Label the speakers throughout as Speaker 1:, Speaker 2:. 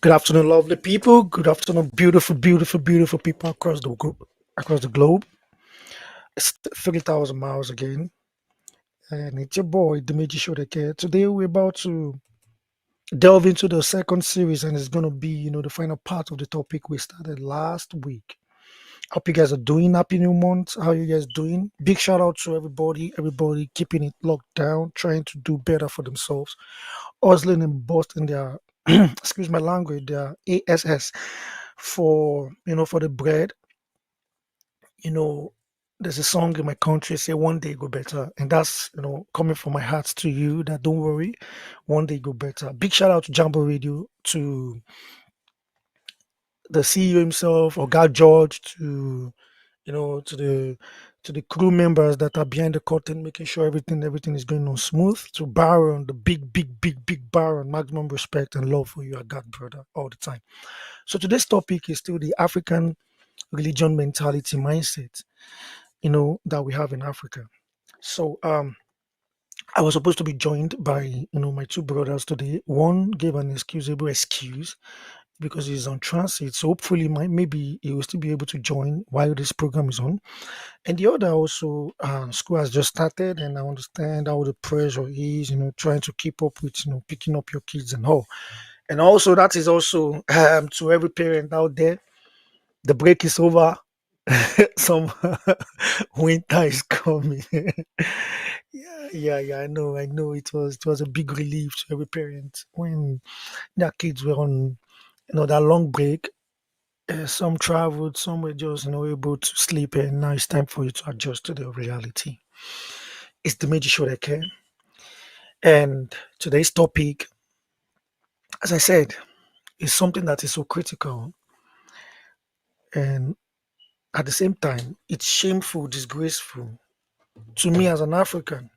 Speaker 1: Good afternoon, lovely people. Good afternoon, beautiful, beautiful, beautiful people across the globe. It's 3,000 miles again, and it's your boy, Dimeji Shodeke. Today, we're about to delve into the second series, and it's going to be, the final part of the topic we started last week. Hope you guys are doing. Happy New Month. How you guys doing? Big shout out to everybody keeping it locked down, trying to do better for themselves, hustling and busting their, excuse my language, their ASS for the bread. you know there's a song in my country say one day go better, and that's coming from my heart to you, that don't worry, one day go better. Big shout out to Jambo Radio, to the CEO himself, or God George, to you know to the crew members that are behind the curtain, making sure everything is going on smooth, to Baron, the big Baron. Maximum respect and love for you, I got, brother, all the time. So today's topic is still the African religion mentality mindset, that we have in Africa. So I was supposed to be joined by my two brothers today. One gave an excusable excuse because he's on transit. So hopefully, maybe he will still be able to join while this program is on. And the other also, school has just started, and I understand how the pressure is, trying to keep up with picking up your kids and all. And also, that is also to every parent out there. The break is over. Some winter is coming. Yeah. I know. It was a big relief to every parent when their kids were on, that long break. Some traveled, some were just, able to sleep, and now it's time for you to adjust to the reality. It's the major show that can. And today's topic, as I said, is something that is so critical, and at the same time, it's shameful, disgraceful to me as an African.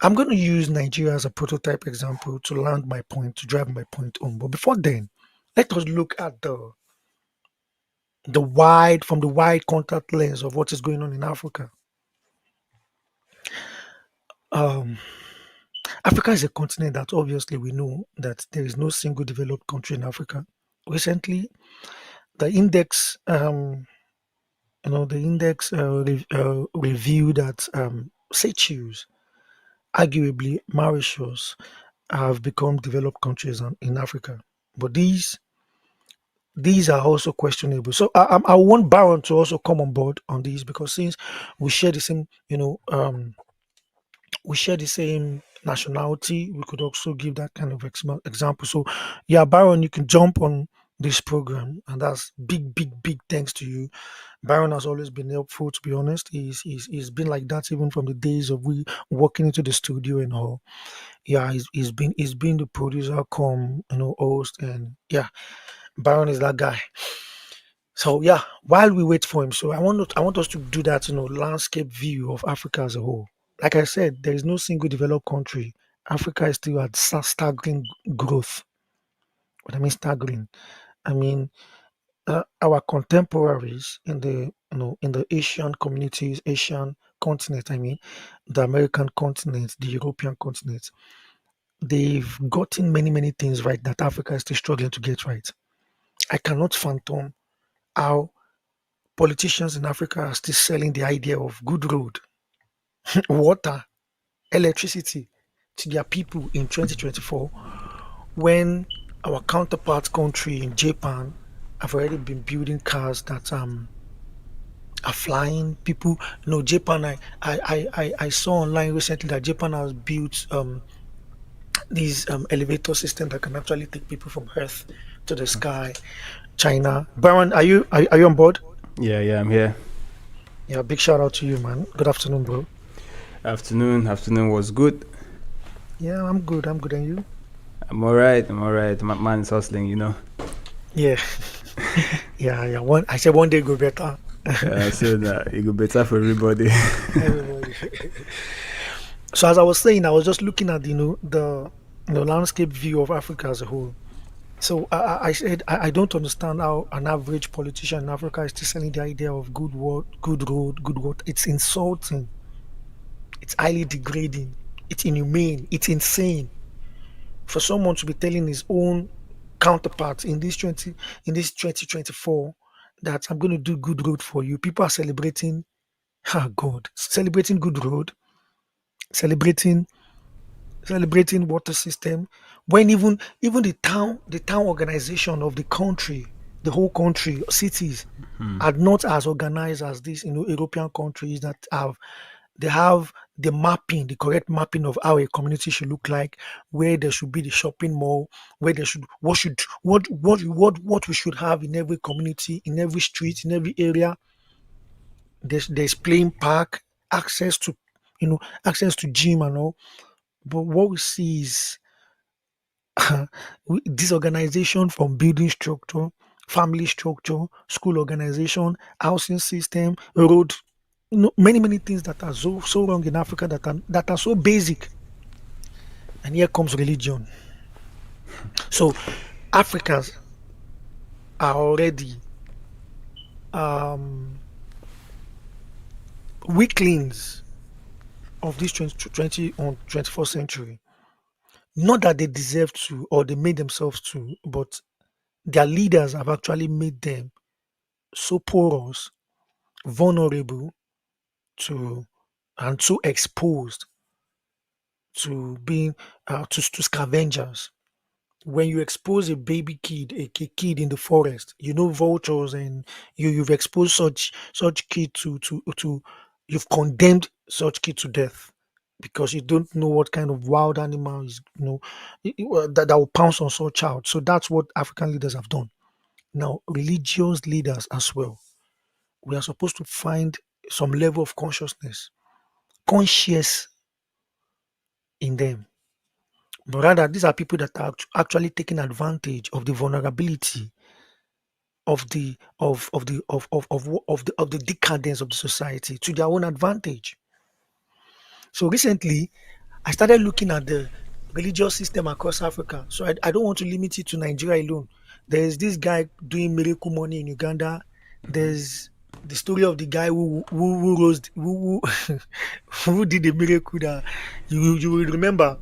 Speaker 1: I'm going to use Nigeria as a prototype example to land my point, to drive my point home. But before then, let us look at the wide contact lens of what is going on in Africa. Um, Africa is a continent that obviously we know that there is no single developed country in Africa. Recently, the index, review that Seychelles, arguably Mauritius, have become developed countries in Africa. But these are also questionable. So I want Baron to also come on board on these, because since we share the same, we share the same nationality, we could also give that kind of example. So yeah, Baron, you can jump on this program, and that's big thanks to you. Baron has always been helpful, to be honest. He's been like that even from the days of we walking into the studio and all. Yeah, he's been the producer, come, host, and yeah, Baron is that guy. So yeah, while we wait for him, so I want us to do that, landscape view of Africa as a whole. Like I said, there is no single developed country. Africa is still at staggering growth. What I mean staggering, I mean our contemporaries in the Asian communities, Asian continent. I mean the American continent, the European continent. They've gotten many things right that Africa is still struggling to get right. I cannot fathom how politicians in Africa are still selling the idea of good road, water, electricity to their people in 2024, when our counterpart country in Japan have already been building cars that are flying. People, Japan. I saw online recently that Japan has built these elevator system that can actually take people from Earth to the sky. China, Baron, are you on board?
Speaker 2: Yeah, I'm here.
Speaker 1: Yeah, big shout out to you, man. Good afternoon, bro.
Speaker 2: Afternoon was good.
Speaker 1: Yeah, I'm good, and you?
Speaker 2: I'm alright. My man is hustling.
Speaker 1: Yeah, yeah. I said one day go better.
Speaker 2: So that it go better for everybody.
Speaker 1: Everybody. So as I was saying, I was just looking at the landscape view of Africa as a whole. So I said I don't understand how an average politician in Africa is still selling the idea of good word, good road, good what. It's insulting. It's highly degrading. It's inhumane. It's insane for someone to be telling his own counterparts in this 2024 that I'm going to do good road for you. People are celebrating, God, celebrating good road, celebrating water system, when even the town organization of the country, the whole country, cities are not as organized as these European countries that have the mapping, the correct mapping of how a community should look like, where there should be the shopping mall, where there should what we should have in every community, in every street, in every area. There's playing park, access to access to gym and all. But what we see is disorganization from building structure, family structure, school organization, housing system, road, many things that are so wrong in Africa that are so basic. And here comes religion. So Africans are already um, weaklings of this 20 on 21st century. Not that they deserve to or they made themselves to, but their leaders have actually made them so porous, vulnerable to and so exposed to being to scavengers. When you expose a baby kid, a kid in the forest, vultures, and you've exposed such kid to you've condemned such kid to death because you don't know what kind of wild animal is that will pounce on such child. So that's what African leaders have done. Now, religious leaders as well. We are supposed to find some level of conscious in them. But rather, these are people that are actually taking advantage of the vulnerability of the decadence of the society to their own advantage. So recently, I started looking at the religious system across Africa. So I don't want to limit it to Nigeria alone. There's this guy doing miracle money in Uganda. There's the story of the guy who rose who did the miracle that you will remember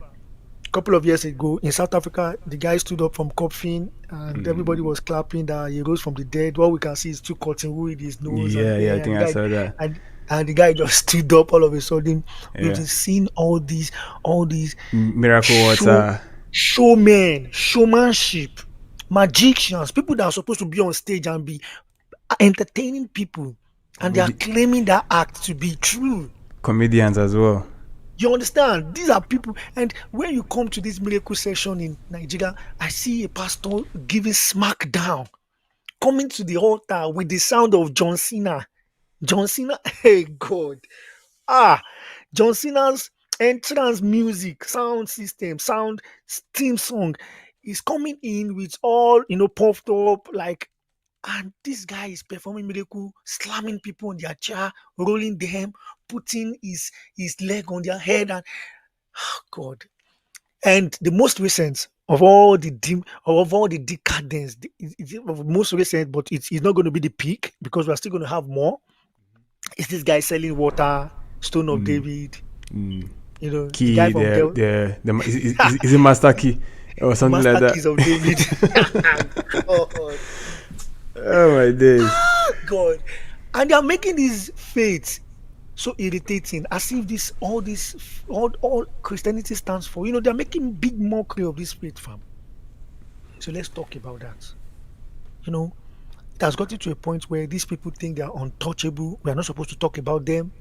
Speaker 1: a couple of years ago in South Africa. The guy stood up from coffin and everybody was clapping that he rose from the dead. What we can see is two cotton wool in his nose and
Speaker 2: Yeah, I
Speaker 1: there, and
Speaker 2: think I saw that.
Speaker 1: the guy just stood up all of a sudden. We've
Speaker 2: Yeah.
Speaker 1: seen all these
Speaker 2: Miracle
Speaker 1: show
Speaker 2: water.
Speaker 1: showmen, showmanship, magicians, people that are supposed to be on stage and be entertaining people, and they are
Speaker 2: Comedi-
Speaker 1: claiming that act to be true.
Speaker 2: comedians as well.
Speaker 1: You understand? These are people, and when you come to this miracle session in Nigeria, I see a pastor giving smackdown, coming to the altar with the sound of John Cena. John Cena, hey God, John Cena's entrance music, sound system, sound theme song is coming in with all puffed up like, and this guy is performing miracle, slamming people on their chair, rolling them, putting his leg on their head, and God. And the most recent of all the decadence, most recent, but it's not going to be the peak because we're still going to have more. Is this guy selling water, Stone of David?
Speaker 2: Mm.
Speaker 1: The guy
Speaker 2: Key,
Speaker 1: from Del,
Speaker 2: is it Master Key or
Speaker 1: the
Speaker 2: something like
Speaker 1: master
Speaker 2: that?
Speaker 1: keys of David. God.
Speaker 2: Oh my days.
Speaker 1: God. And they are making these faiths so irritating, as if all Christianity stands for. They're making big mockery of this faith, fam. So let's talk about that. It has gotten to a point where these people think they are untouchable. We are not supposed to talk about them.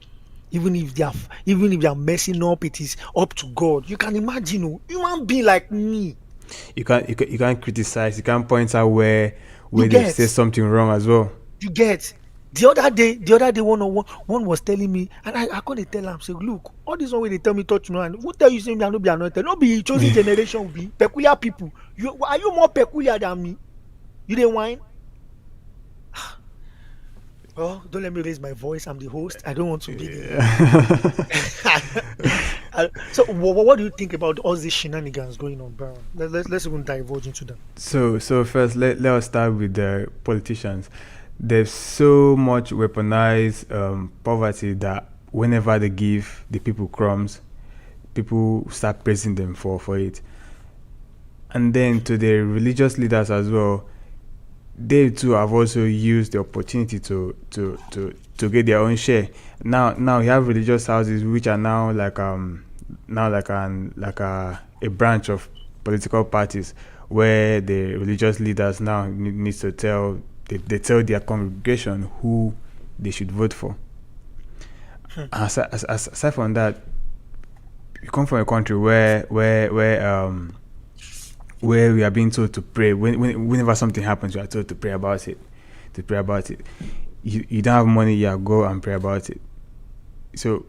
Speaker 1: Even if they are messing up, it is up to God. You can imagine, human being like me.
Speaker 2: You can't criticize. You can't point out where
Speaker 1: You
Speaker 2: they've said
Speaker 1: get,
Speaker 2: something wrong as well.
Speaker 1: you get. The other day, one was telling me, and I couldn't tell him. Say, look, all this one way they tell me touch me, and who tell you say me I no be anointed? No be chosen generation, be peculiar people. Are you more peculiar than me? You didn't whine. Oh, don't let me raise my voice. I'm the host. I don't want to be the. So, what do you think about all these shenanigans going on, Baron? Let's even divulge into them.
Speaker 2: So first let us start with the politicians. There's so much weaponized poverty that whenever they give the people crumbs, people start praising them for it. And then to the religious leaders as well, they too have also used the opportunity to get their own share. Now you have religious houses which are now like a branch of political parties, where the religious leaders now needs to they tell their congregation who they should vote for. Aside from that, you come from a country where we are being told to pray. Whenever something happens, we are told to pray about it. To pray about it. You don't have money, yeah, go and pray about it. So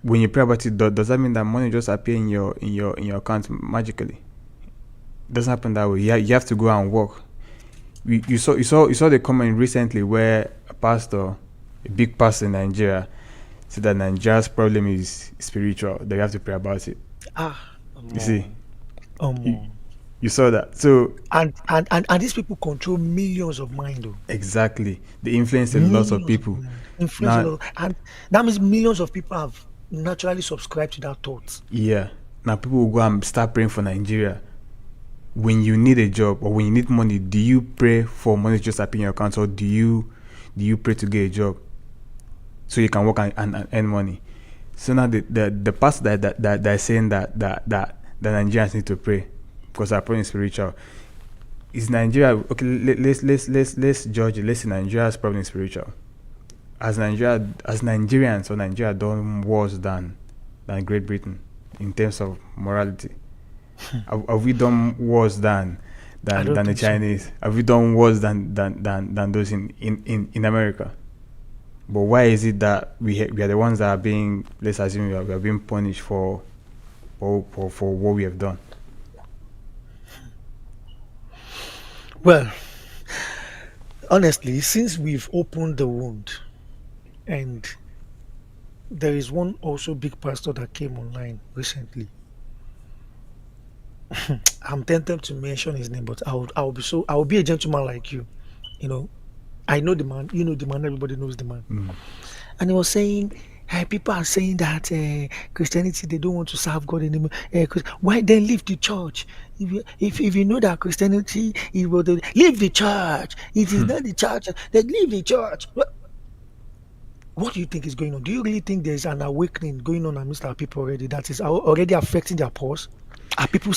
Speaker 2: when you pray about it, does that mean that money just appear in your account magically? It doesn't happen that way. You have to go and work. You saw the comment recently where a big pastor in Nigeria, said that Nigeria's problem is spiritual. They have to pray about it. You see, you saw that. So
Speaker 1: and these people control millions of minds, though.
Speaker 2: Exactly, they influence a lot of people.
Speaker 1: And that means millions of people have naturally subscribed to that thought.
Speaker 2: Yeah. Now people will go and start praying for Nigeria. When you need a job or when you need money, do you pray for money to just appear in your account, or do you pray to get a job so you can work and earn money? So now the pastor that is saying that Nigerians need to pray because our problem is spiritual. Is Nigeria okay? Let's judge it. Let's say Nigeria's problem is spiritual. As Nigerians, or Nigeria done worse than Great Britain in terms of morality? Have we done worse than the Chinese? So. Have we done worse than those in America? But why is it that we are the ones that are being, let's assume we are being punished for what we have done?
Speaker 1: Well, honestly, since we've opened the wound, and there is one also big pastor that came online recently. I'm tempted to mention his name, but I'll be a gentleman like you. You know, I know the man, you know the man, everybody knows the man. And he was saying, people are saying that Christianity, they don't want to serve God anymore. Why then leave the church? If you know that Christianity, leave the church. It is not the church. Then leave the church. What do you think is going on? Do you really think there's an awakening going on amidst our people already that is already affecting their pulse? Are people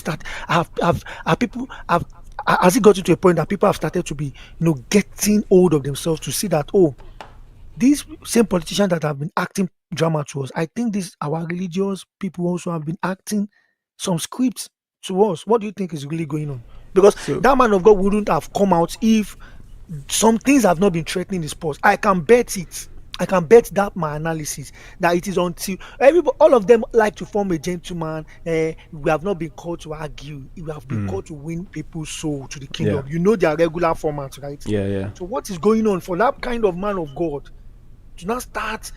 Speaker 1: has it gotten to a point that people have started to be, getting hold of themselves to see that, these same politicians that have been acting drama to us, I think our religious people also have been acting some scripts to us. What do you think is really going on? Because that man of God wouldn't have come out if some things have not been threatening his pulse. I can bet it. I can bet that my analysis that it is until all of them like to form a gentleman. We have not been called to argue. We have been called to win people's soul to the kingdom.
Speaker 2: Yeah.
Speaker 1: You know their regular formats, right?
Speaker 2: Yeah.
Speaker 1: So what is going on for that kind of man of God to now start,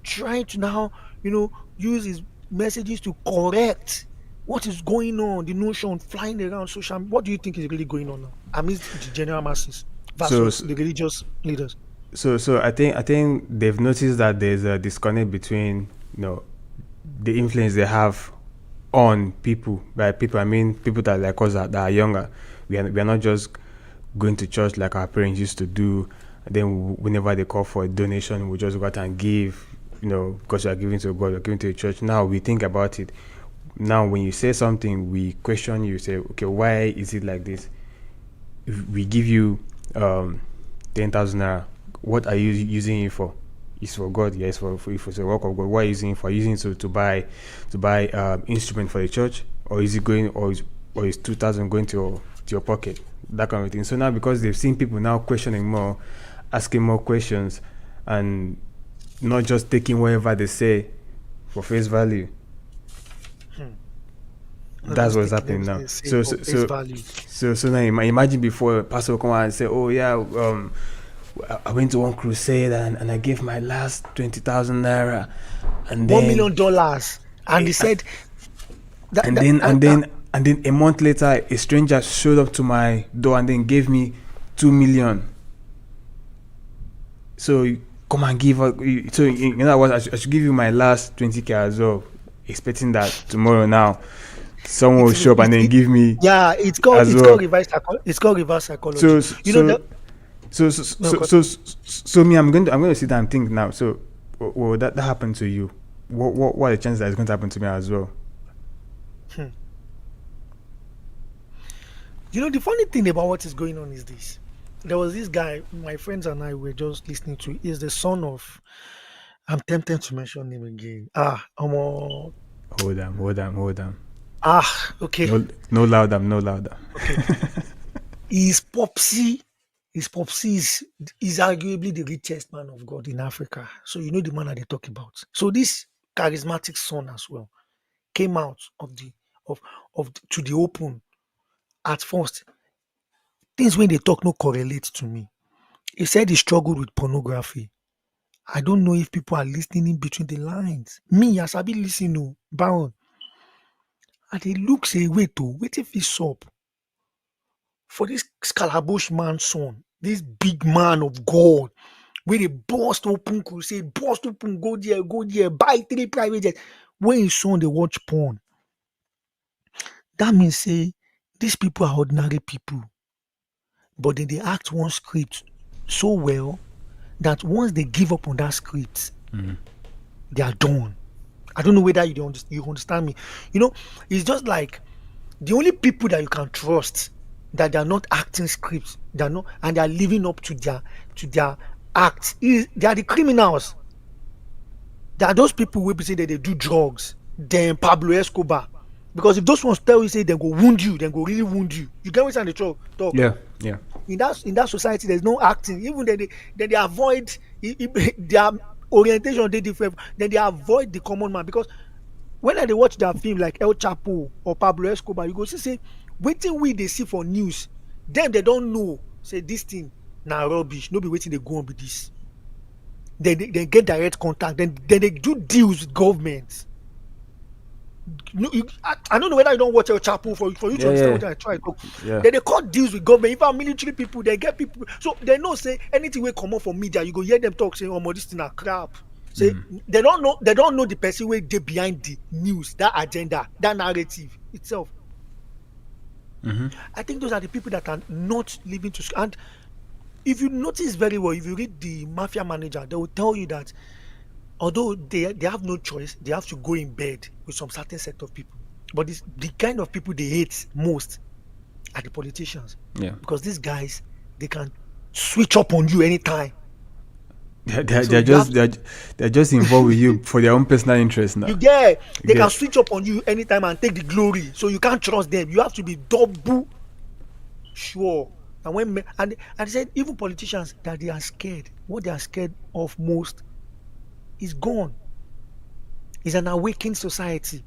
Speaker 1: trying to now, use his messages to correct what is going on, the notion flying around social media? What do you think is really going on now amidst the general masses versus the religious leaders?
Speaker 2: So I think they've noticed that there's a disconnect between the influence they have on people. By people, I mean people that like us that are younger. We are not just going to church like our parents used to do. And then whenever they call for a donation, we just go out and give. Because you are giving to God, you're giving to the church. Now we think about it. Now when you say something, we question you. Say, okay, why is it like this? If we give you 10,000 naira. What are you using it for? It's for God, yes. For the work of God. What are you using it for? Are you using it to buy instrument for the church, or is it going, or is 2,000 going to your pocket? That kind of thing. So now, because they've seen people now questioning more, asking more questions, and not just taking whatever they say for face value. That's what's happening now. So now imagine before a pastor will come out and say, "Oh yeah, I went to one crusade and I gave my last 20,000 naira, and then
Speaker 1: $1 million, and he said,
Speaker 2: and then a month later, a stranger showed up to my door and then gave me 2 million. So you come and give up. So in other words, I should give you my last 20k as well, expecting that tomorrow now Someone will
Speaker 1: It's
Speaker 2: show up and then give me
Speaker 1: yeah,
Speaker 2: as
Speaker 1: it's called
Speaker 2: well.
Speaker 1: reverse psychology.
Speaker 2: So
Speaker 1: You know that. No,
Speaker 2: so me, I'm going to sit down and think now. So, that happened to you? What are the chances that it's going to happen to me as well?
Speaker 1: you know the funny thing about what is going on is this. There was this guy, my friends and I were just listening to. Is the son of. I'm tempted to mention him again.
Speaker 2: Hold on.
Speaker 1: Okay,
Speaker 2: No louder, no louder.
Speaker 1: okay. His popsy, his popsy is arguably the richest man of God in Africa. So you know the man that they talk about. So this charismatic son as well came out to the open at first. Things when they talk no correlate to me. He said he struggled with pornography. I don't know if people are listening in between the lines. Me, as I be listening, to Baron, and they look say, wait if he's up for this scalabush man son, this big man of God, where they burst open crusade, burst open, go there, buy 3 private jets. When his son they watch porn, that means say these people are ordinary people, but then they act one script so well that once they give up on that script, they are done. I don't know whether you understand me. You know, it's just like the only people that you can trust that they are not acting scripts, they are not, and they are living up to their acts. They are the criminals. There are those people who be say that they do drugs, then Pablo Escobar. Because if those ones tell you say they go wound you, then go really wound you. You get what I'm talk.
Speaker 2: Yeah, yeah.
Speaker 1: In that society, there's no acting. Even they avoid their orientation. They different. Then they avoid the common man because when they watch their film like El Chapo or Pablo Escobar, you go see say waiting we they see for news. Then they don't know say this thing na rubbish. No be waiting they go on with this. They get direct contact. Then they do deals with governments. No, I don't know whether you don't watch El Chapo for you to understand what I try to.
Speaker 2: Yeah.
Speaker 1: Then they cut deals with government. Even military people, they get people. So they know say anything will come up from media. You go hear them talk saying, "Oh, this thing are crap." Say they don't know the person where they behind the news, that agenda, that narrative itself. I think those are the people that are not living to. And if you notice very well, if you read the Mafia Manager, they will tell you that although they have no choice, they have to go in bed with some certain set of people. But the kind of people they hate most are the politicians.
Speaker 2: Yeah.
Speaker 1: Because these guys, they can switch up on you anytime.
Speaker 2: They're just involved with you for their own personal interest now.
Speaker 1: They can switch up on you anytime and take the glory. So you can't trust them. You have to be double sure. And I said even politicians that they are scared, what they are scared of most is gone. It's an awakened society.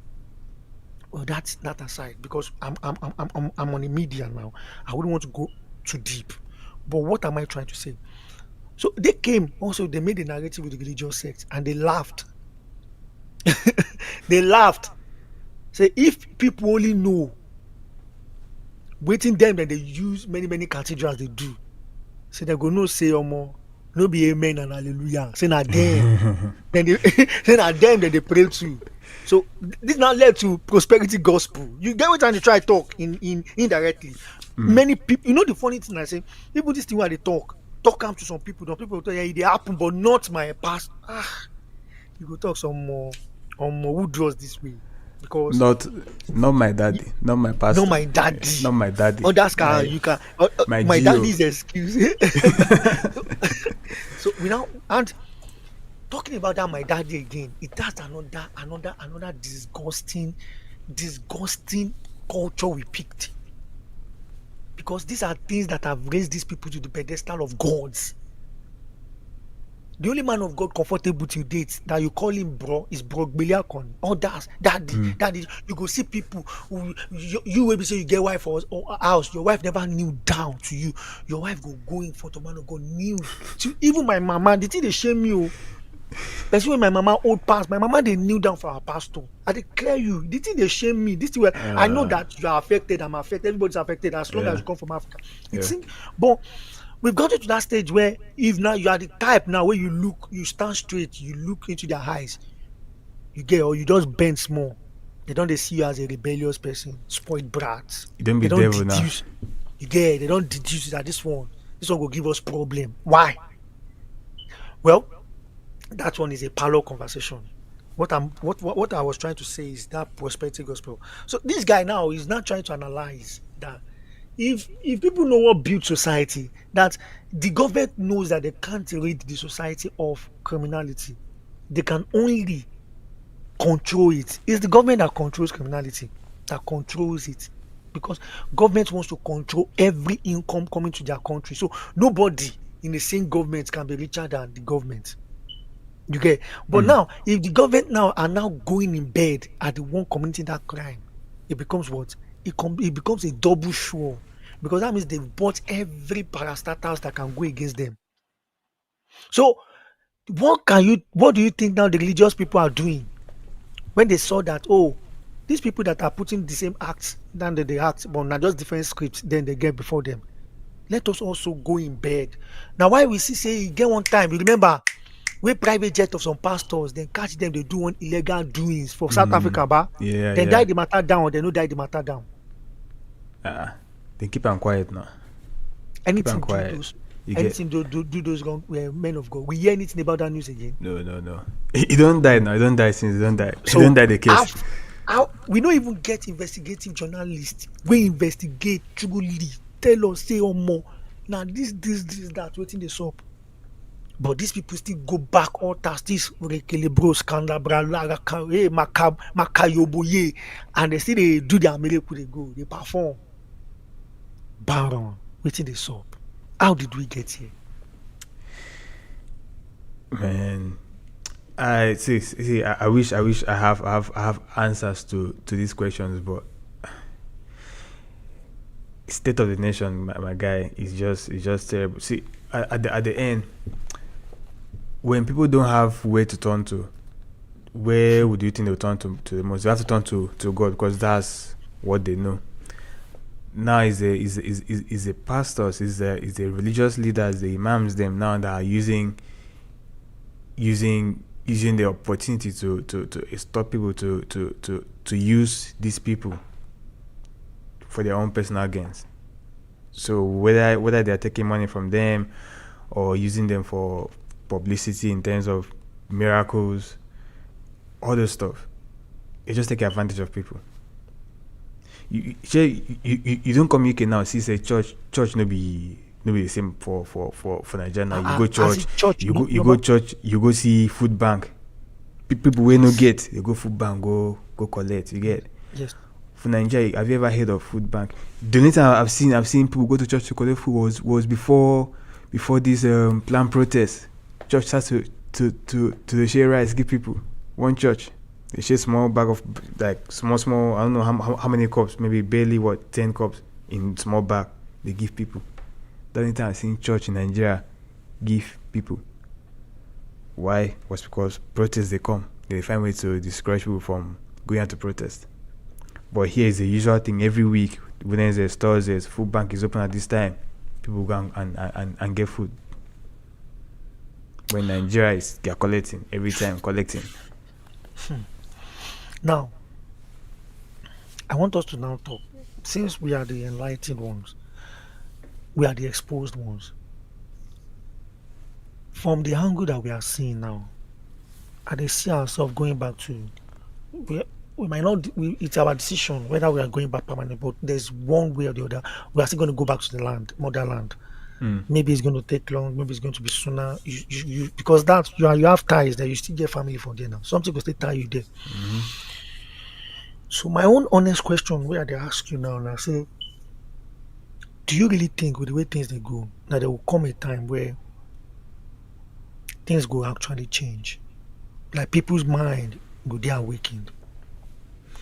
Speaker 1: Well, that's that aside because I'm on the media now. I wouldn't want to go too deep. But what am I trying to say? So they came also, they made a narrative with the religious sects and they laughed. They laughed. Say if people only know waiting them that they use many cathedrals they do. So they go no say more. No be amen and hallelujah. Say na them. Then they say na them that they pray to. So this now led to prosperity gospel. You get what I'm trying to try to talk in indirectly. Many people, you know the funny thing I say, people this thing where they talk come to some people will tell you, yeah, it happen, but not my past. You go talk some more who draws this way. Because
Speaker 2: not my daddy, not my pastor,
Speaker 1: not my daddy,
Speaker 2: not my daddy.
Speaker 1: Oh, that's can you can. My daddy's excuse. So we now and talking about that, my daddy again. That's another disgusting culture we picked. Because these are things that have raised these people to the pedestal of gods. The only man of God comfortable to date that you call him bro is bro Biliakon. Others, daddy. You go see people who you will be say you get wife or house. Your wife never kneel down to you. Your wife go in front of man of God kneel. To, even my mama, the thing they shame me. That's when my mama old past. My mama they kneel down for our pastor. I declare you, the thing they shame me. This thing where I know that you are affected. I'm affected. Everybody's affected as long as you come from Africa. But we've got to that stage where if now you are the type now where you stand straight, you look into their eyes, you get or you just bend small. They don't they see you as a rebellious person, spoiled brats.
Speaker 2: You don't be
Speaker 1: They don't
Speaker 2: devil now.
Speaker 1: deduce. You get they don't deduce that this one will give us problem. Why? Well, that one is a parlor conversation. What I was trying to say is that prosperity gospel. So this guy now is not trying to analyze that if people know what built society, that the government knows that they can't rid the society of criminality. They can only control it. It's the government that controls criminality, that controls it. Because government wants to control every income coming to their country. So nobody in the same government can be richer than the government. You get, but now if the government now are now going in bed at the one committing that crime, it becomes what? It becomes a double show, because that means they've bought every parastatals that can go against them. So what do you think now the religious people are doing when they saw that, oh, these people that are putting the same acts than they act, but not just different scripts, then they get before them. Let us also go in bed. Now, why we see say get one time, you remember wey private jet of some pastors then catch them, they do one illegal doings for South Africa, ba?
Speaker 2: Yeah,
Speaker 1: Then
Speaker 2: yeah.
Speaker 1: die the matter down, or they no die the matter down.
Speaker 2: They keep am quiet now.
Speaker 1: Anything do
Speaker 2: quiet.
Speaker 1: those,
Speaker 2: You get
Speaker 1: anything do those wrong men of God. We hear anything about that news again.
Speaker 2: no. He don't die now. He don't die since he don't die.
Speaker 1: So
Speaker 2: He don't die the case.
Speaker 1: how we don't even get investigative journalists. We investigate truly, tell us say more. Now this that waiting the up. But these people still go back altars, this Rekelebro, Scandabra, Makayoboye, and they still they do their miracle, they go, they perform. Baron, waiting this up. How did we get here?
Speaker 2: Man, I see. I wish I have answers to these questions, but state of the nation, my guy, is just terrible. See, at the end, when people don't have where to turn to, where would you think they'll turn to the most? They have to turn to God, because that's what they know. Now is the pastors, is the religious leaders, the imams, them now that are using the opportunity to stop people to use these people for their own personal gains. So whether they are taking money from them or using them for publicity in terms of miracles, all this stuff, they just take advantage of people. You don't come UK now see say church no be the same for Nigeria now. You go church, you go church, you go see food bank. People wey no get, they go food bank, go collect. You get?
Speaker 1: Yes.
Speaker 2: For Nigeria, have you ever heard of food bank? The only time I've seen people go to church to collect food was before this planned protest. Church starts to share rice, give people. One church, they share small bag of like small. I don't know how many cups, maybe barely 10 cups in small bag. They give people. The only time I've seen church in Nigeria give people. Why? Was because protests they come. They find ways to discourage people from going out to protest. But here is the usual thing every week. Wednesdays, Thursdays, food bank is open at this time. People go and get food. When Nigeria they are collecting every time, collecting.
Speaker 1: Now, I want us to now talk. Since we are the enlightened ones, we are the exposed ones. From the angle that we are seeing now, and they see ourselves going back to, we might not, it's our decision whether we are going back permanently, but there's one way or the other, we are still going to go back to the land, motherland. Maybe it's going to take long, maybe it's going to be sooner. You because that you have ties there, you still get family from there now. Something will still tie you there. So my own honest question, where they ask you now, and I say, do you really think with the way things they go, that there will come a time where things will actually change? Like people's mind will be awakened?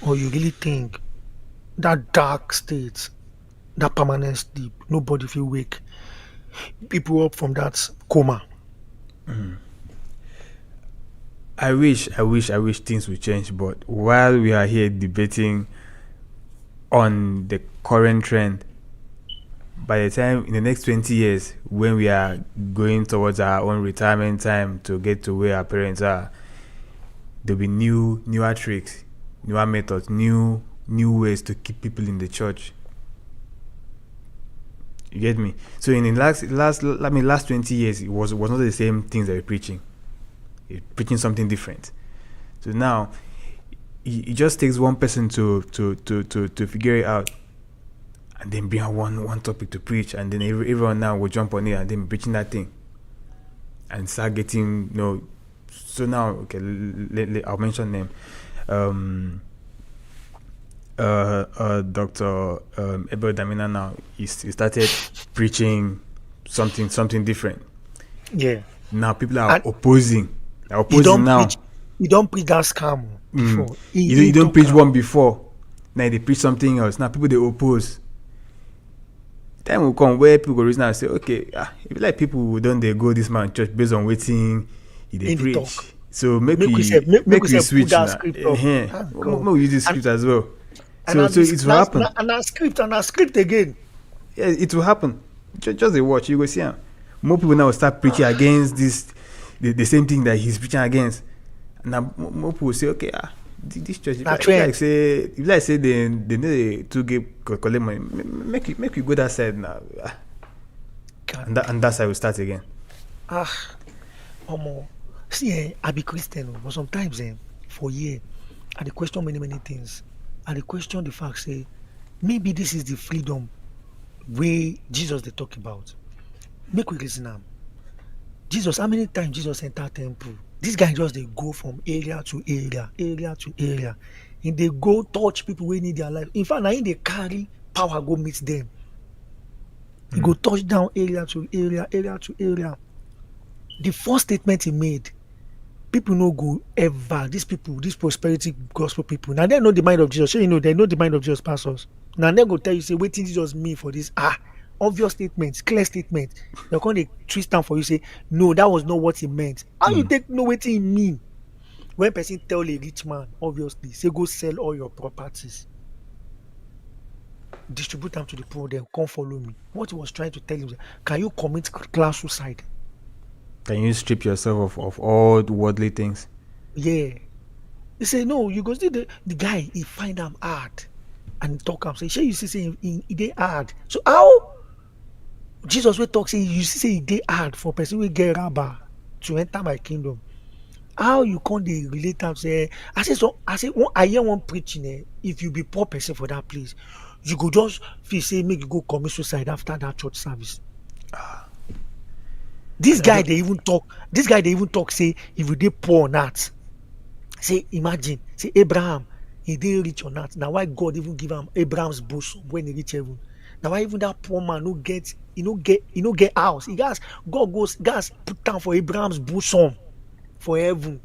Speaker 1: Or you really think that dark state, that permanent sleep, nobody feel wake people up from that coma?
Speaker 2: I wish things would change, but while we are here debating on the current trend, by the time in the next 20 years, when we are going towards our own retirement time to get to where our parents are, there'll be newer tricks, newer methods, new ways to keep people in the church. You get me? So in the last 20 years, it was not the same things that you're preaching. You're preaching something different. So now it just takes one person to figure it out, and then bring out one topic to preach, and then everyone now will jump on it and then preaching that thing, and start getting So now, okay, I'll mention name. Dr. Edinburgh now he started preaching something different.
Speaker 1: Yeah.
Speaker 2: Now people are
Speaker 1: And
Speaker 2: opposing. They're
Speaker 1: you
Speaker 2: opposing
Speaker 1: don't
Speaker 2: now.
Speaker 1: preach. You don't preach that scam before.
Speaker 2: You don't preach one before. Now they preach something else. Now people they oppose. Time will come where people go reason and say, okay, if like people who don't they go this man church based on waiting they
Speaker 1: In the
Speaker 2: preach.
Speaker 1: talk.
Speaker 2: So make
Speaker 1: Make we
Speaker 2: we
Speaker 1: say
Speaker 2: make we
Speaker 1: put
Speaker 2: switch
Speaker 1: that
Speaker 2: now.
Speaker 1: script up. Ah, God.
Speaker 2: Make we use this
Speaker 1: And
Speaker 2: script as well.
Speaker 1: and
Speaker 2: So
Speaker 1: now this
Speaker 2: it will happen.
Speaker 1: and a script again.
Speaker 2: Yeah, it will happen. Just a watch, you go see him. More people now will start preaching against this, the same thing that he's preaching against. Now more people will say, okay, this church,
Speaker 1: Na
Speaker 2: if
Speaker 1: trend.
Speaker 2: like say they need to get collect money, make you go that side now,
Speaker 1: God.
Speaker 2: and that side will start again.
Speaker 1: Omo. See, I be Christian, but sometimes for year, I dey question many things. I dey question the fact say maybe this is the freedom wey Jesus dey talk about. Make we reason am. Jesus, how many times Jesus enter temple? This guy just dey go from area to area. He dey go touch people wey need their life. In fact, na him dey carry power go meet them. He go touch down area to area. The first statement he made, people no go ever, these prosperity gospel people, now they know the mind of Jesus. So they know the mind of Jesus pastors. Now they go tell you, say, what Jesus mean for this? Obvious statements, clear statements. They're going to twist down for you, say, no, that was not what he meant. How you take know what he mean? When person tell a rich man, obviously, say, go sell all your properties, distribute them to the poor, then come follow me. What he was trying to tell him, can you commit class suicide?
Speaker 2: Can you strip yourself of all the worldly things?
Speaker 1: Yeah. He say, no, you go see the guy, he find them hard. And he talk am say, shey you see say he dey hard. So how Jesus will talk say you see say he dey hard for person wey get rabba to enter my kingdom? How you can't dey relate am say I hear one preaching, if you be poor person for that place, you go just feel say make you go commit suicide after that church service. This guy they even talk say if you dey poor or not, say imagine say Abraham he dey rich or not. Now why God even give him Abraham's bosom when he reach heaven? Now why even that poor man no get house? God goes put down for Abraham's bosom for heaven.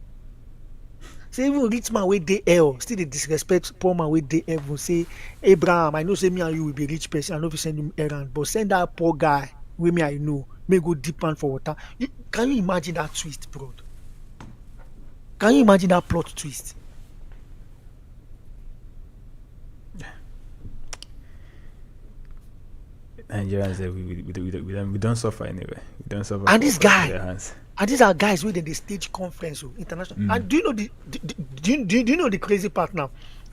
Speaker 1: Say even rich man wey dey hell still dey disrespect poor man wey dey heaven. Say Abraham, I know say me and you will be rich person, I know if you send him errand, but send that poor guy wey me I know may go deep pan for water. Can you imagine that twist, bro? Can you imagine that plot twist?
Speaker 2: Nigerians, we don't suffer anyway. We don't suffer.
Speaker 1: And this guy,
Speaker 2: their hands.
Speaker 1: and these are guys within the stage conference, international. And do you know do you know the crazy part now?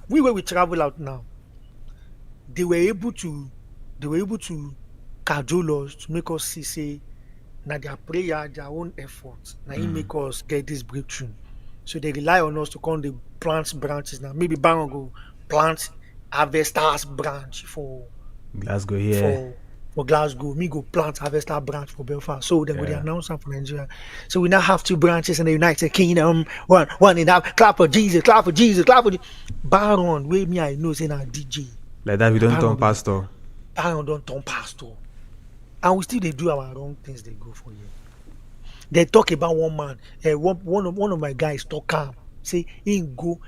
Speaker 1: Where we travel out now, they were able to cajole us to make us see say now their prayer, their own efforts, now it make us get this breakthrough. So they rely on us to come the plant branches now. Maybe Bang go plant Harvesters branch for
Speaker 2: Glasgow here.
Speaker 1: for Glasgow, me go plant Harvester branch for Belfast. So then we announce them for Nigeria. So we now have 2 branches in the United Kingdom. One in that. Clap for Jesus, clap for Jesus, clap for Jesus. Baron, where me I know say na DJ.
Speaker 2: Like that, we don't turn pastor.
Speaker 1: Baron don't turn pastor. And we still they do our wrong things they go for you. They talk about one man, one of my guys talk calm. Say he go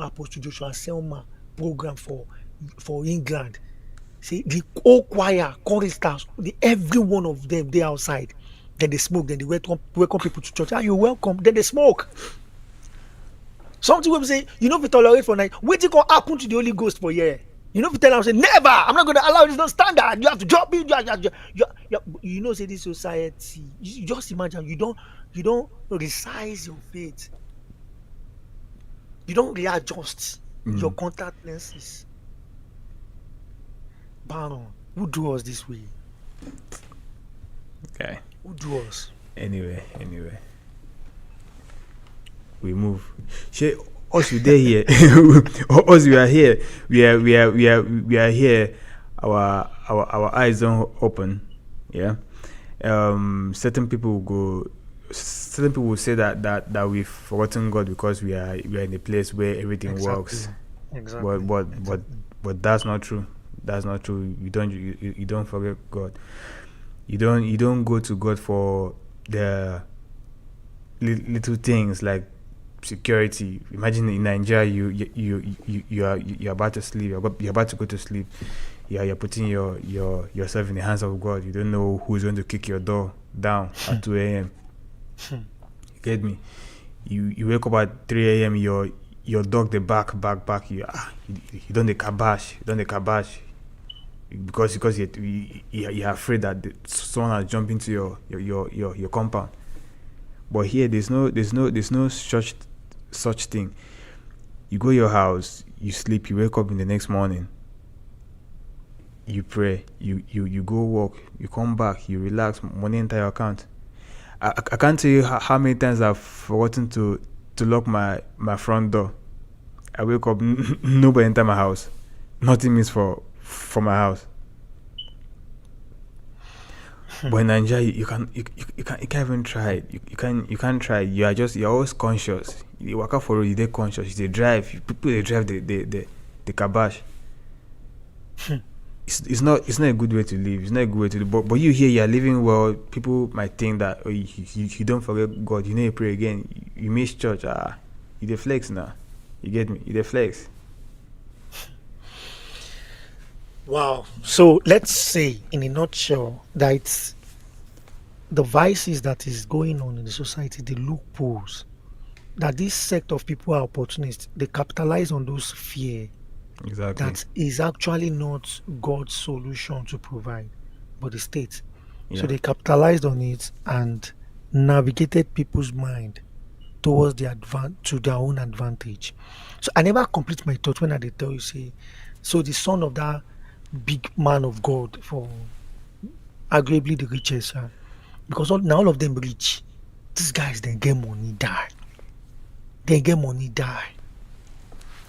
Speaker 1: Apostle Joshua Selma program for England. See the whole choir, choristers, every one of them they outside. Then they smoke. Then they welcome people to church. You're welcome. Then they smoke. Something we say, you know, if you tolerate for night, wait till it happen to the Holy Ghost for year. You know, if you tell them, say never. I'm not going to allow this. No standard. You have to drop it. You know, say this society. You just imagine. You don't resize your faith. You don't readjust. your contact lenses. Baron, who do us this way?
Speaker 2: Okay.
Speaker 1: Who do us?
Speaker 2: Anyway, we move. She, us we there here. Us we are here. We are here. Our eyes don't open. Yeah. Certain people will go. Certain people will say that we've forgotten God because we are in a place where everything works.
Speaker 1: Exactly.
Speaker 2: But that's not true. That's not true. You don't forget God. You don't go to God for the little things like security. Imagine in Nigeria, you're about to sleep. You're about to go to sleep. You're putting yourself in the hands of God. You don't know who's going to kick your door down at 2 a.m. You get me? You wake up at 3 a.m. Your dog the back. You don't the kabash. Because you're afraid that someone has jumped into your compound. But here there's no such thing. You go your house, you sleep, you wake up in the next morning, you pray, you go work, you come back, you relax, money enter your account. I can't tell you how many times I've forgotten to lock my front door. I wake up, nobody enter my house. Nothing means for my house. But in Nigeria, you can't even try it. You can't try it. You're always conscious. You walk out for road, you're conscious. They drive. People they drive the kabash. It's not a good way to live. It's not a good way to live. But you here, you're living well. People might think that you don't forget God. You need to pray again. You miss church. You dey flex now. You get me? You dey flex.
Speaker 1: Wow. So let's say, in a nutshell, that it's the vices that is going on in the society, the loopholes, that this sect of people are opportunists. They capitalize on those fear.
Speaker 2: Exactly.
Speaker 1: That is actually not God's solution to provide, but the state.
Speaker 2: Yeah.
Speaker 1: So they capitalized on it and navigated people's mind towards to their own advantage. So I never complete my thought when I dey tell you, say, so the son of that big man of God, for arguably the richest, because now all of them rich. These guys then get money, die. They get money, die.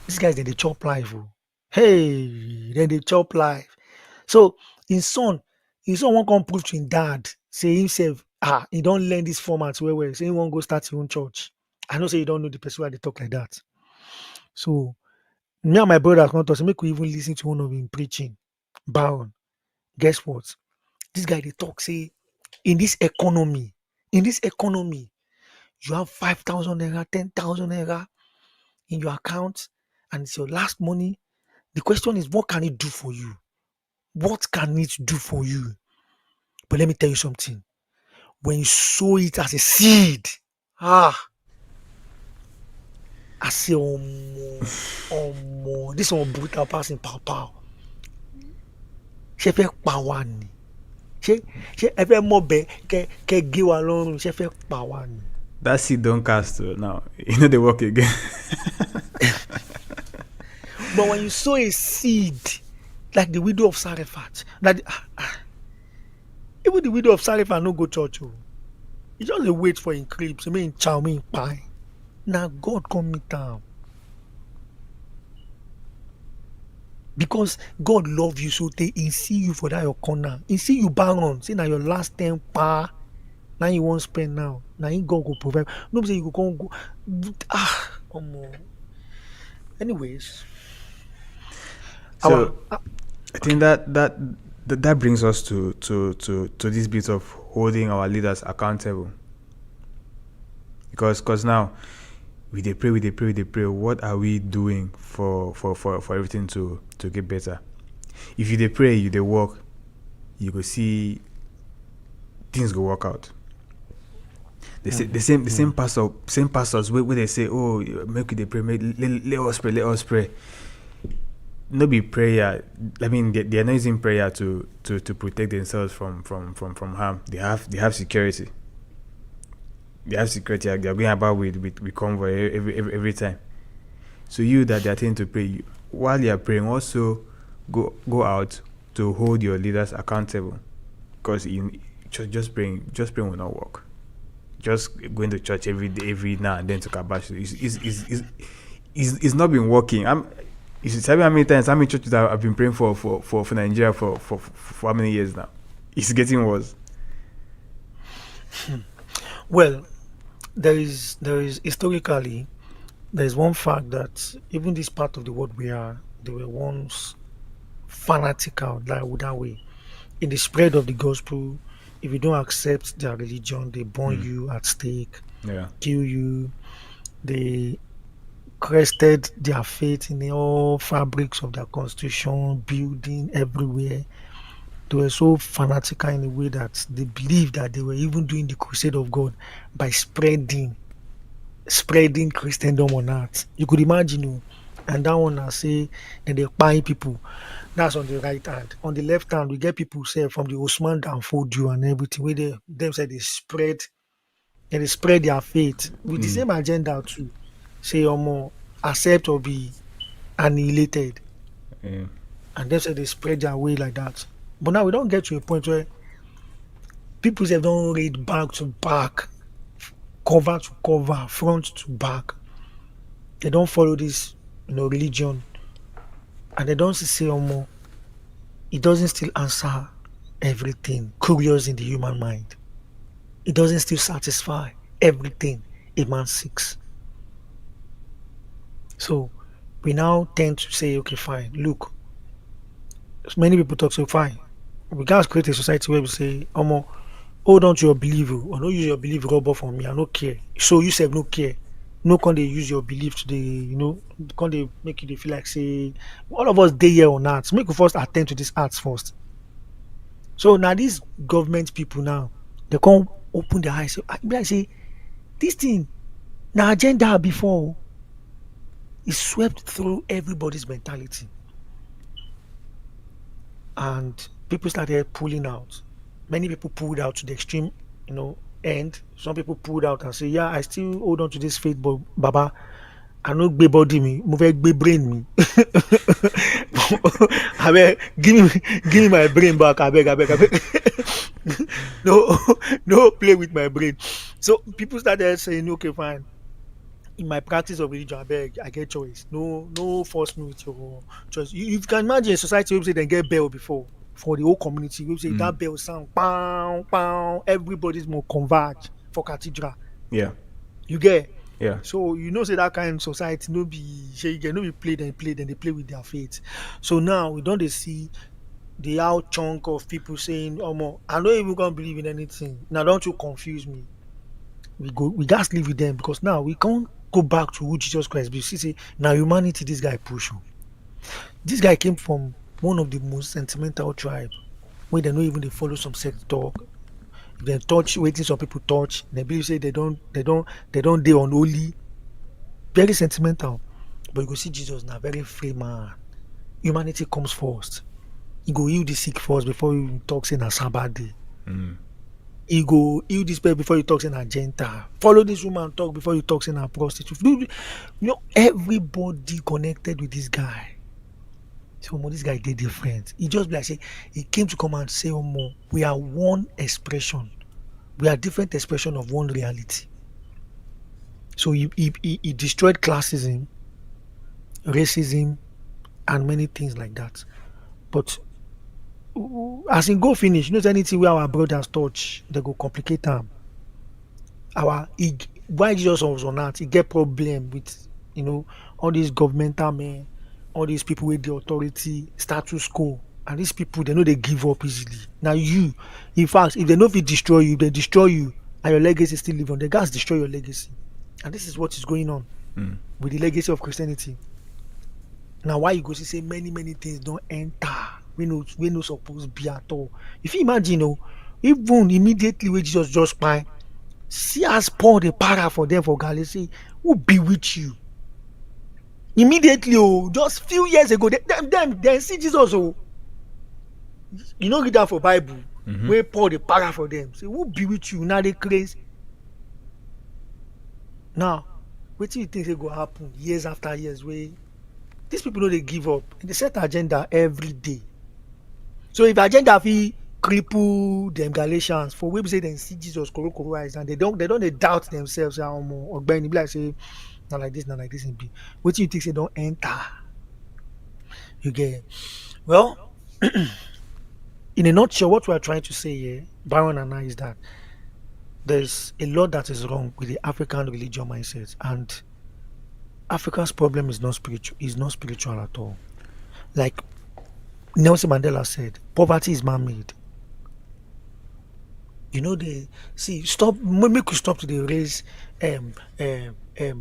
Speaker 1: These guys then they chop life. Oh. Hey, then they chop life. So his son won't come prove to him dad, say himself, he don't learn this format well. Say he won't go start his own church. I know say you don't know the person why they talk like that. So me and my brother come to say make we even listen to one of him preaching. Baron, guess what? This guy they talk say in this economy, you have 5,000 naira, 10,000 naira in your account, and it's your last money. The question is, what can it do for you? What can it do for you? But let me tell you something. When you sow it as a seed, I say, this one brutal passing pow. Ṣé fẹ́ pa wá ni? Ṣé ẹ fẹ́ mọ̀bẹ kẹ́ gé wa lọ́rùn? Ṣé fẹ́ pa wá ni?
Speaker 2: That seed don't cast now. You know they work again.
Speaker 1: But when you sow a seed, like the widow of Zarephath, like even the widow of Zarephath no go church. You just wait for him creeps. I mean, chow me pie. Now God come meet am. Because God love you so he see you for that your corner. He see you barren. Say now your last 10 pa. Now you won't spend now. Now he God go provide. No say you go go. Anyways.
Speaker 2: So I think that brings us to this bit of holding our leaders accountable. Because now we dey pray. What are we doing for everything to get better? If you dey pray, you dey work, you go see things go work out. The same pastors where they say, oh, make we dey pray, let us pray. No be prayer. I mean, they are not using prayer to protect themselves from harm. They have security. They have security. They are going about with convoy every time. So you that they are telling to pray, while you are praying, also go out to hold your leaders accountable, because just praying will not work. Just going to church every day, every now and then to kabash is not been working. You should tell me how many times, how many churches I've been praying for Nigeria for how many years now. It's getting worse.
Speaker 1: Well, there is historically there is one fact that even this part of the world we are, they were once fanatical that way. In the spread of the gospel, if you don't accept their religion, they burn you at stake,
Speaker 2: Yeah.
Speaker 1: kill you. They crested their faith in the all fabrics of their constitution, building everywhere. They were so fanatical in a way that they believed that they were even doing the crusade of God by spreading Christendom on earth. You could imagine, and that one I say, and they're buying people. That's on the right hand. On the left hand, we get people say from the Osman and Fodio and everything, where they them say they spread their faith with the same agenda too. Say more accept or be annihilated.
Speaker 2: Yeah.
Speaker 1: And they say they spread their way like that. But now we don't get to a point where people say don't read back to back, cover to cover, front to back. They don't follow this, religion, and they don't say more. It doesn't still answer everything curious in the human mind. It doesn't still satisfy everything a man seeks. So we now tend to say, okay, fine. Look, many people talk so fine. We can't create a society where we say, hold on to your belief, or don't use your belief rubber for me. I don't care. So you say no care. No can they use your belief to the, can they make you they feel like say all of us day here on arts. Make we first attend to this arts first. So now these government people now, they can't open their eyes. I say this thing now agenda before is swept through everybody's mentality. And people started pulling out. Many people pulled out to the extreme, end. Some people pulled out and say, "Yeah, I still hold on to this faith, but Baba, I know gbe body me, move gbe brain me. I beg, give me my brain back. I beg. No, no, play with my brain." So people started saying, "Okay, fine. In my practice of religion, I beg, I get choice. No, force me with your choice." You can imagine a society where say they get bell before for the whole community. We say that bell sound, pow, pow, everybody's more converge for cathedral.
Speaker 2: Yeah.
Speaker 1: You get.
Speaker 2: Yeah.
Speaker 1: So say that kind of society no be shey you get, no be play then they play with their faith. So now we don't dey see the out chunk of people saying, I don't even gonna believe in anything. Now don't you confuse me. We just live with them because now we can't go back to who Jesus Christ be. See, now humanity this guy push you. This guy came from one of the most sentimental tribe where they don't even they follow some sect talk. If they touch waiting some people touch, they believe say they don't they unholy. Very sentimental. But you go see Jesus now, very free man. Humanity comes first. He go heal the sick first before you talk saying a Sabbath day. He go heal this person before you talk saying a Gentile. Follow this woman talk before you talk saying a prostitute. Everybody connected with this guy. So this guy did different. He just like say he came to come and say, we are one expression. We are different expression of one reality. So he destroyed classism, racism, and many things like that. But as in go finish, anything where our brothers touch, they go complicate them. Why Jesus was on earth, he get problem with all these governmental men, all these people with the authority, status quo, and these people they know they give up easily. Now in fact, if they know if it destroy you, they destroy you, and your legacy still live on. They guys destroy your legacy, and this is what is going on with the legacy of Christianity. Now why you go to say many things don't enter we no supposed be at all. If you imagine, even immediately when Jesus just by, see as Paul the para for them for Galatia, who be with you? Immediately, just few years ago, them see Jesus. Read that for Bible, where Paul the para for them. Say, who be with you? Now they crazy. Now, wetin you think say go happen years after years wey these people no dey give up. They set agenda every day. So if agenda fit cripple dem Galatians for wey be say dem see Jesus korokoro eyes and they don dey doubt themselves say omo ogbeni be like say na like this e be. Wetin you think say don enter? You get well in a nutshell, what we are trying to say here, Baron and I, is that there's a lot that is wrong with the African religion mindset, and Africa's problem is not spiritual at all. Like Nelson Mandela said, poverty is man-made. You know, they see make we stop to the raise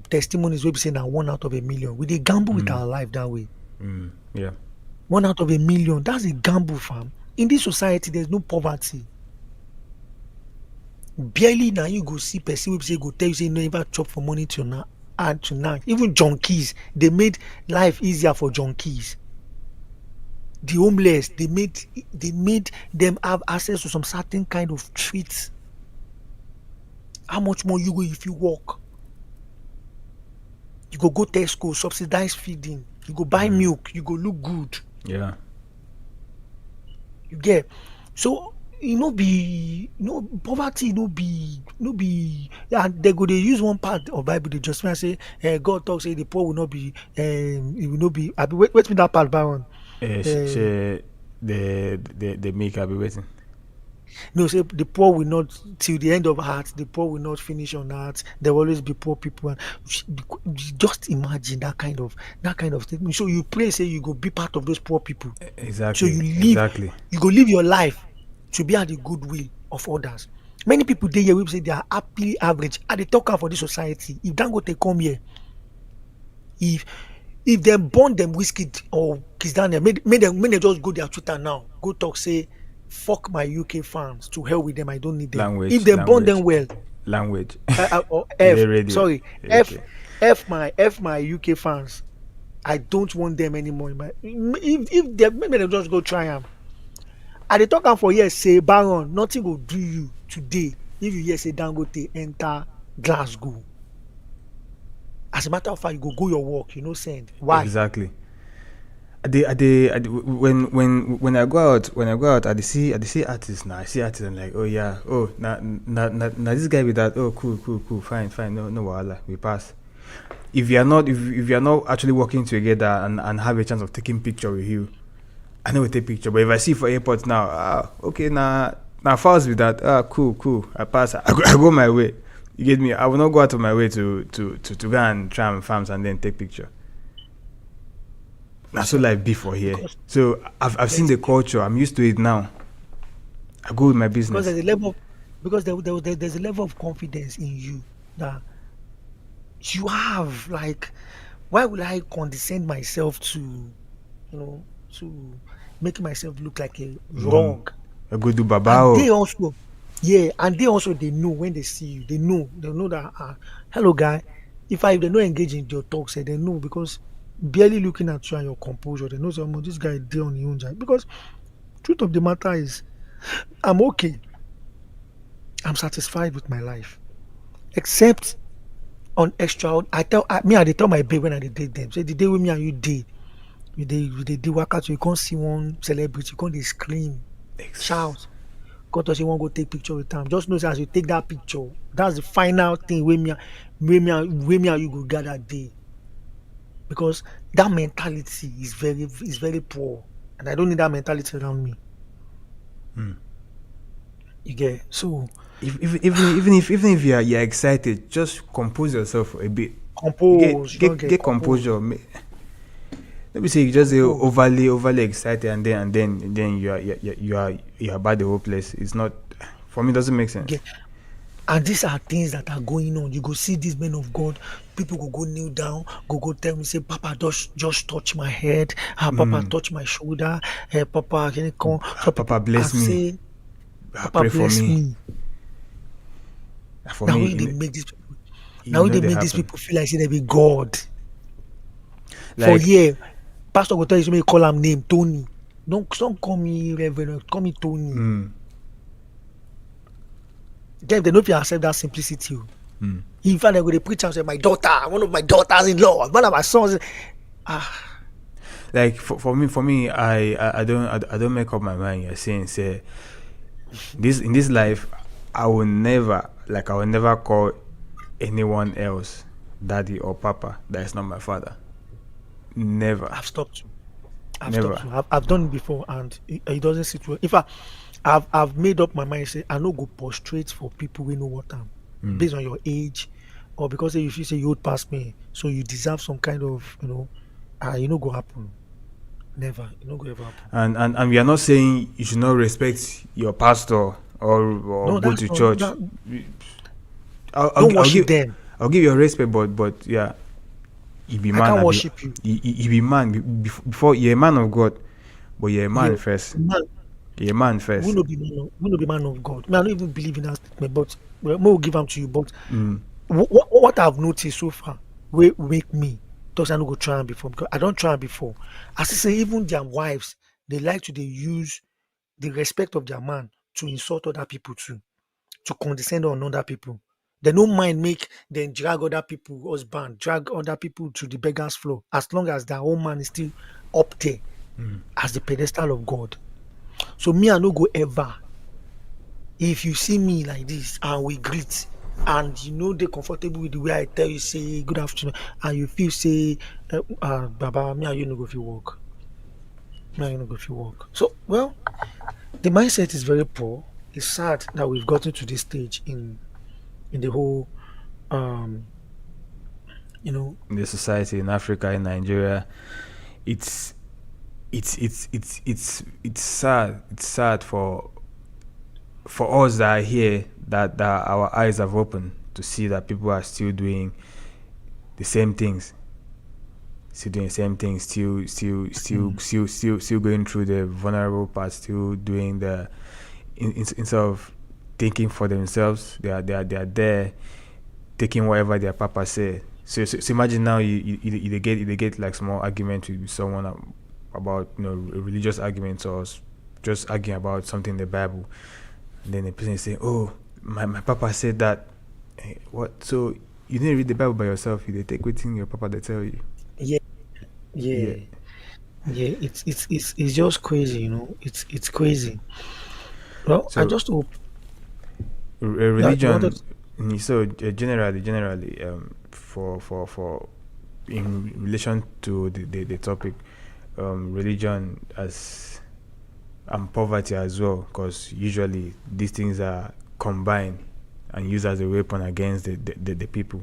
Speaker 1: testimonies where we say now 1 out of a million. We they gamble with our life that way.
Speaker 2: Yeah.
Speaker 1: 1 out of a million, that's a gamble, fam. In this society, there's no poverty. Barely now you go see person who say go tell you say you never chop for money till now and tonight. Even junkies, they made life easier for junkies. The homeless, they made them have access to some certain kind of treats. How much more you go if you work? You go Tesco, subsidize feeding. You go buy milk. You go look good.
Speaker 2: Yeah.
Speaker 1: You get so poverty and they go they use one part of Bible they just say God talks say the poor will not be it will not be wait me that part Baron.
Speaker 2: The make I'll be waiting.
Speaker 1: No, say the poor will not till the end of heart. The poor will not finish on heart. There will always be poor people. And just imagine that kind of statement. So you pray, say you go be part of those poor people.
Speaker 2: Exactly.
Speaker 1: So you go live your life to be at the goodwill of others. Many people they here will say they are happily average. At the talker for this society, if Dangote come here, if them burn them whiskey or kiss down there, make them just go their Twitter now, go talk say. Fuck my UK fans, to hell with them. I don't need them.
Speaker 2: Language,
Speaker 1: if they burn them well,
Speaker 2: language
Speaker 1: or F. Sorry,
Speaker 2: okay.
Speaker 1: F my UK fans. I don't want them anymore. If they maybe they just go try them. I dey talk for years say Baron, nothing will do you today if you hear say Dangote enter Glasgow. As a matter of fact, you go your work. You know, send why
Speaker 2: exactly. When I go out, I see artists now. I see artists and like, oh yeah, oh now this guy with that, oh cool, fine, no wahala, we pass. If you are not actually working together and have a chance of taking picture with you, I know we take picture. But if I see for airport now, okay, now fast with that, cool, I pass, I go my way. You get me? I will not go out of my way to go and try and farms and then take picture. That's what life be for here. So I've seen the culture. I'm used to it now. I go with my business.
Speaker 1: There's a level of confidence in you that you have. Like, why will I condescend myself to make myself look like a wrong?
Speaker 2: I go do babao.
Speaker 1: And they also they know when they see you. They know that hello guy. If they don't engage in your talks, they know because. Barely looking at you and your composure, they know someone this guy is there on his own side. Because truth of the matter is, I'm okay. I'm satisfied with my life, except on extra. I tell my babe when I date them. Say the day with me and you did, you did work out. You can't see one celebrity. You can't they scream, shout. God say won't go take picture with them. Just know as you take that picture, that's the final thing. Where me and you go gather that day. Because that mentality is very poor, and I don't need that mentality around me. You get so.
Speaker 2: Even if you're excited, just compose yourself a bit. Get composure. Let me say you just overly excited and then you are about the whole place. It's not for me. It doesn't make sense.
Speaker 1: And these are things that are going on. You go see these men of God. People go kneel down. Go tell me, say, Papa, just touch my head. Papa, touch my shoulder. Papa, can you come? So
Speaker 2: Papa, bless me.
Speaker 1: Say, Papa, bless me.
Speaker 2: For
Speaker 1: now
Speaker 2: me,
Speaker 1: they make these people. Now they make these people feel like say they be God. For year, Pastor go tell you somebody call him name Tony. Don't call me Reverend. Call me Tony. Then they know if you accept that simplicity. In fact, they go to preach and say, my daughter, one of my daughters in law, one of my sons.
Speaker 2: Like for me, I don't make up my mind. You're saying say this in this life, I will never call anyone else daddy or papa that is not my father. Never,
Speaker 1: I've stopped. I've stopped.
Speaker 2: never.
Speaker 1: I've done it before, and it doesn't sit well. In fact, I've made up my mind. Say I no go prostrate for people we know what I'm based on your age, or because say if you say you old past me, so you deserve some kind of you know go happen. Never, you know go ever happen.
Speaker 2: And we are not saying you should not respect your pastor or
Speaker 1: No,
Speaker 2: go
Speaker 1: that's
Speaker 2: to
Speaker 1: not.
Speaker 2: church.
Speaker 1: That, don't
Speaker 2: I'll
Speaker 1: worship
Speaker 2: give
Speaker 1: them.
Speaker 2: your respect, but yeah, you be
Speaker 1: I
Speaker 2: man,
Speaker 1: can't worship you.
Speaker 2: you be man before you're a man of God, but you're a
Speaker 1: Yeah,
Speaker 2: man first.
Speaker 1: man,
Speaker 2: You're a man
Speaker 1: we
Speaker 2: first.
Speaker 1: no be man. We no be man of God. Me, I don't even believe in that statement. But well, me will give them to you. But what I've noticed so far will make me does I not go try am before because I don't try am before. As I say, even their wives, they like to they use the respect of their man to insult other people too, to condescend on other people. They don't mind make them drag other people husband, drag other people to the beggar's floor, as long as their own man is still up there as the pedestal of God. So me, I no go ever. If you see me like this and we greet and you know they're comfortable with the way I tell you say good afternoon and you feel say baba me and you no go fit work. Me and you no go fit work. So well, the mindset is very poor. It's sad that we've gotten to this stage in the whole um you know
Speaker 2: In the society in Africa, in Nigeria, it's it's sad. It's sad for us that are here that our eyes have opened to see that people are still doing the same things, still doing the same things, still going through the vulnerable part, still doing the instead of thinking for themselves, they are there taking whatever their papa say. So imagine now you get like small argument with someone about a religious argument or just arguing about something in the Bible, and then the person is saying, "Oh, my papa said that." What? So you didn't read the Bible by yourself? You did take within your papa they tell you.
Speaker 1: yeah
Speaker 2: Yeah.
Speaker 1: yeah yeah it's just crazy, it's crazy. Well, I
Speaker 2: So
Speaker 1: just hope that you wanted
Speaker 2: religion. So generally, for in relation to the topic, religion as and poverty as well, because usually these things are combined and used as a weapon against the people.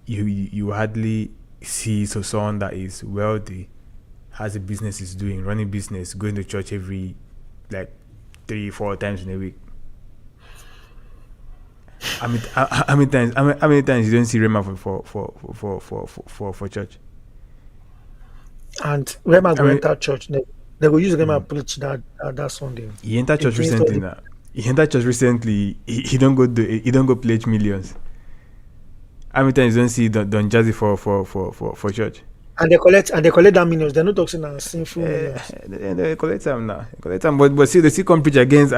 Speaker 2: You hardly see someone that is wealthy, has a business is doing, running business, going to church every like 3-4 times in a week. How many times you don't see Rema for church?
Speaker 1: and when I
Speaker 2: I
Speaker 1: go
Speaker 2: mean,
Speaker 1: enter church, they go use them and preach that Sunday
Speaker 2: he entered church
Speaker 1: against all
Speaker 2: recently
Speaker 1: the
Speaker 2: now. He entered church recently. He don't go pledge millions. How many times you don't see Don Jazzy for church?
Speaker 1: and they collect that millions. They're not talking about sinful
Speaker 2: Eh,
Speaker 1: millions.
Speaker 2: they collect them now. They collect them, but see, they still come preach against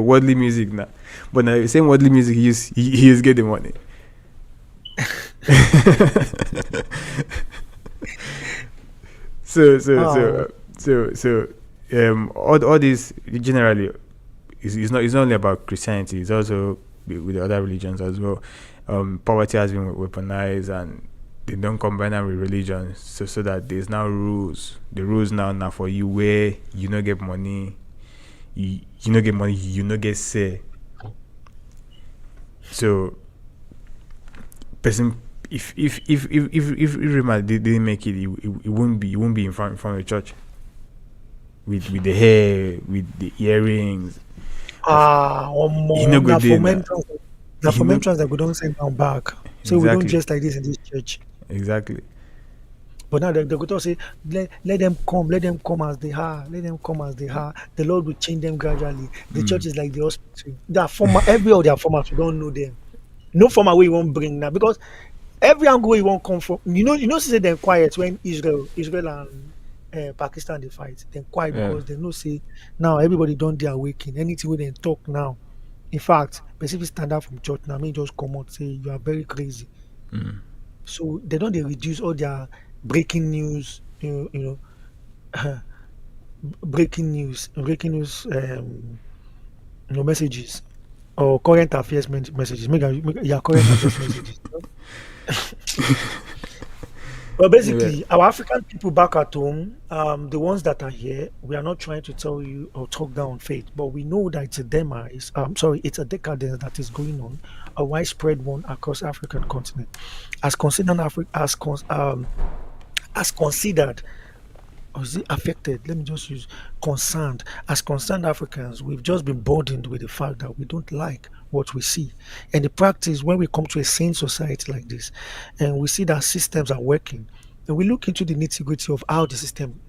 Speaker 2: worldly music now. But now the same worldly music he is getting money. so so
Speaker 1: Oh,
Speaker 2: so so all this generally is not only about Christianity. It's also with the other religions as well. Poverty has been weaponized, and they don't combine that with religion, so that there's now rules. The rules now for you where you not get money, you not get money, you not get say. So person if Rema didn't make it, it won't be in front of the church with the hair, with the earrings. Of he no go
Speaker 1: na
Speaker 2: there
Speaker 1: from
Speaker 2: now.
Speaker 1: entrance,
Speaker 2: He no
Speaker 1: that we don't send them back. So we don't
Speaker 2: exactly
Speaker 1: just like this in this church.
Speaker 2: exactly.
Speaker 1: But now they go to say, let them come, let them come as they are, let them come as they are. The Lord will change them gradually. The church is like the hospital. That former, every of their formats, we don't know them. No former way you won't bring now because every angle you won't come from. Say they're quiet when Israel and Pakistan they fight. They're quiet
Speaker 2: Yeah.
Speaker 1: because they know say now everybody don't they awaken. Anything we they talk now, In fact, person stand up from church now, me just come out say you are very crazy. So they don't they reduce all their breaking news, breaking news, messages or current affairs messages. Yeah, current affairs messages. Well,
Speaker 2: Yeah.
Speaker 1: basically, our African people back at home, the ones that are here, we are not trying to tell you or talk down faith, but we know that it's a demise. Sorry, it's a decadence that is going on, a widespread one across African continent. As considered as considered or is it affected? Let me just use concerned. As concerned Africans, we've just been burdened with the fact that we don't like what we see. And the practice, when we come to a sane society like this, and we see that systems are working, and we look into the nitty gritty of how the system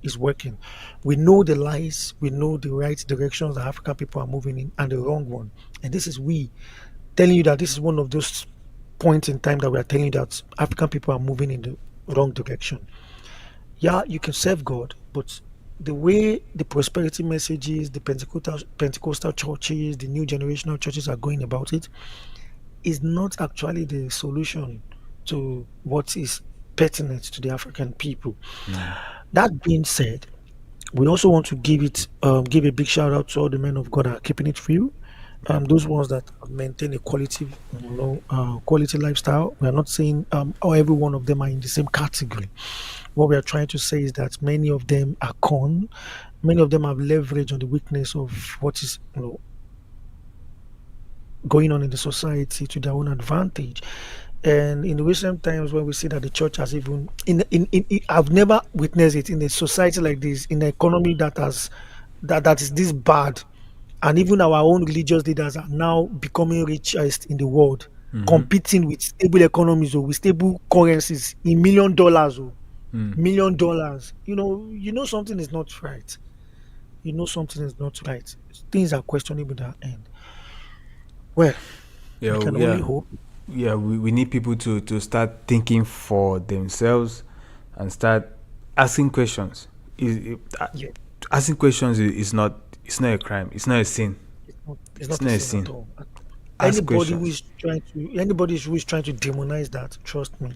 Speaker 1: is working, we know the lies, we know the right directions that African people are moving in, and the wrong one. And this is we telling you that this is one of those points in time that we are telling you that African people are moving in the wrong direction. Yeah, you can serve God, but the way the prosperity messages, the Pentecostal churches, the new generational churches are going about it is not actually the solution to what is pertinent to the African people. That being said, we also want to give a big shout out to all the men of God that are keeping it real. Those ones that maintain a quality lifestyle. We are not saying every one of them are in the same category. What we are trying to say is that many of them are con. Many of them have leverage on the weakness of what is going on in the society to their own advantage. And in the recent times, when we see that the church has even I've never witnessed it in a society like this, in an economy that is this bad, and even our own religious leaders are now becoming richest in the world, competing with stable economies or with stable currencies in $1 million. Or $1 million. You know something is not right. You know something is not right. Things are questionable at that end. Well, we
Speaker 2: Yeah,
Speaker 1: can only
Speaker 2: yeah,
Speaker 1: hope.
Speaker 2: yeah. We need people to start thinking for themselves and start asking questions.
Speaker 1: Yeah,
Speaker 2: Asking questions is not, it's not a crime. It's not a sin.
Speaker 1: it's
Speaker 2: It's
Speaker 1: not a
Speaker 2: not a
Speaker 1: sin at
Speaker 2: sin.
Speaker 1: all.
Speaker 2: Ask questions.
Speaker 1: Anybody who is trying to demonize that, trust me,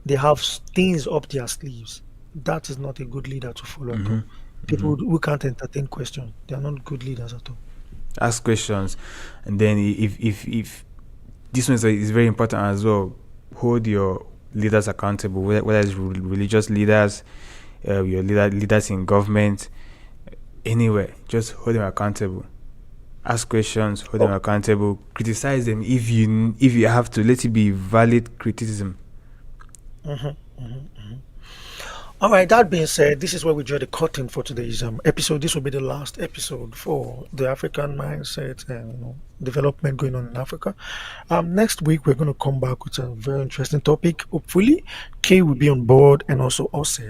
Speaker 1: they have things up their sleeves. That is not a good leader to follow at all. People who can't entertain questions, they are not good leaders at all.
Speaker 2: Ask questions, and then if this one is very important as well. Hold your leaders accountable, whether it's religious leaders, your leaders in government, anywhere. Just hold them accountable. Ask questions, hold them
Speaker 1: Oh,
Speaker 2: accountable, criticize them if you have to. Let it be valid criticism.
Speaker 1: mhm, mhm. All right. That being said, this is where we draw the curtain for today's episode. This will be the last episode for the African mindset and development going on in Africa. Next week we're going to come back with a very interesting topic. Hopefully, Kay will be on board and also Ose.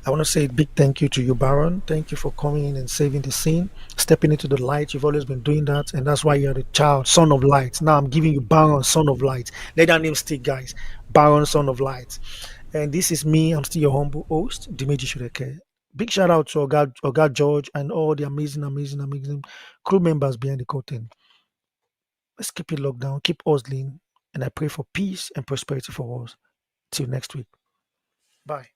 Speaker 1: I want to say a big thank you to you, Baron. Thank you for coming in and saving the scene, stepping into the light. You've always been doing that, and that's why you're the child, son of light. Now I'm giving you Baron, son of light. Let that name stick, guys. Baron, son of light. And this is me. I'm still your humble host, Dimeji Shureke. Big shout out to Oga George and all the amazing, amazing, amazing crew members behind the curtain. Let's keep it locked down, keep hustling, and I pray for peace and prosperity for us. Till next week. Bye.